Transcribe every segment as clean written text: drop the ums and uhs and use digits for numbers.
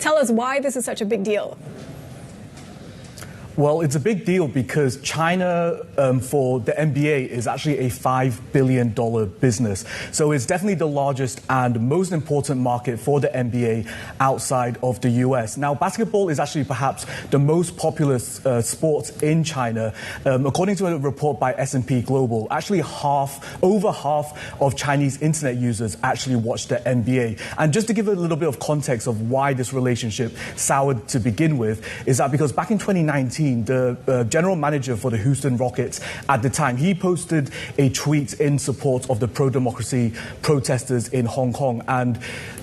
Tell us why this is such a big deal. Well, it's a big deal because China, for the NBA, is actually a $5 billion business. So it's definitely the largest and most important market for the NBA outside of the US. Now, basketball is actually perhaps the most popular sport in China. According to a report by S&P Global, actually over half of Chinese internet users actually watch the NBA. And just to give a little bit of context of why this relationship soured to begin with, is that because back in 2019, the general manager for the Houston Rockets at the time, he posted a tweet in support of the pro-democracy protesters in Hong Kong. And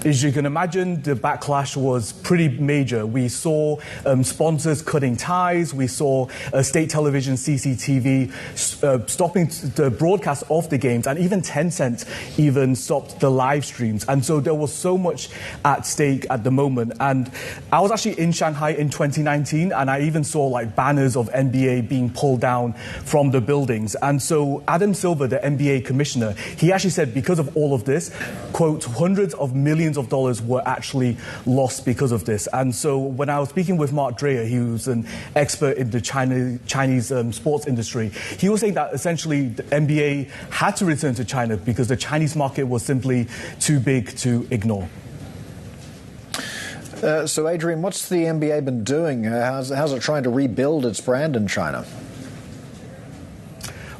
as you can imagine, the backlash was pretty major. We saw sponsors cutting ties. We saw state television, CCTV, stopping the broadcast of the games. And even Tencent even stopped the live streams. And so there was so much at stake at the moment. And I was actually in Shanghai in 2019, and I even saw banners of NBA being pulled down from the buildings. And so Adam Silver, the NBA commissioner, he actually said because of all of this, quote, hundreds of millions of dollars were actually lost because of this. And so when I was speaking with Mark Dreyer, he was an expert in the Chinese sports industry, he was saying that essentially the NBA had to return to China because the Chinese market was simply too big to ignore. So, Adrian, what's the NBA been doing? How's it trying to rebuild its brand in China?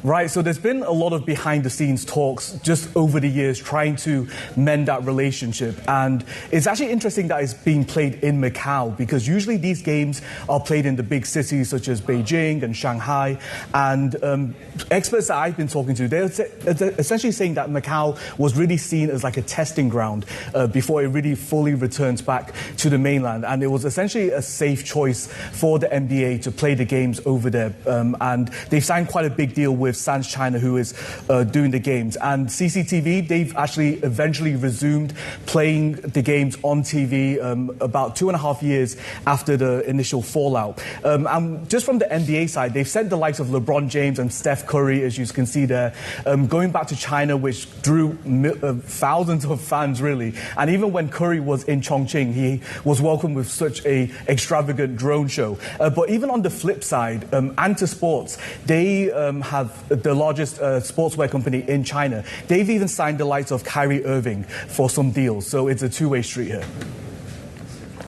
Right, so there's been a lot of behind-the-scenes talks just over the years trying to mend that relationship. And it's actually interesting that it's being played in Macau because usually these games are played in the big cities such as Beijing and Shanghai. And experts that I've been talking to, they're essentially saying that Macau was really seen as like a testing ground before it really fully returns back to the mainland. And it was essentially a safe choice for the NBA to play the games over there. And they've signed quite a big deal with Sands China, who is doing the games. And CCTV, they've actually eventually resumed playing the games on TV about 2.5 years after the initial fallout. And just from the NBA side, they've sent the likes of LeBron James and Steph Curry, as you can see there, going back to China, which drew thousands of fans, really. And even when Curry was in Chongqing, he was welcomed with such a extravagant drone show. But even on the flip side, Anta Sports, they have the largest sportswear company in China. They've even signed the likes of Kyrie Irving for some deals. So it's a two-way street here.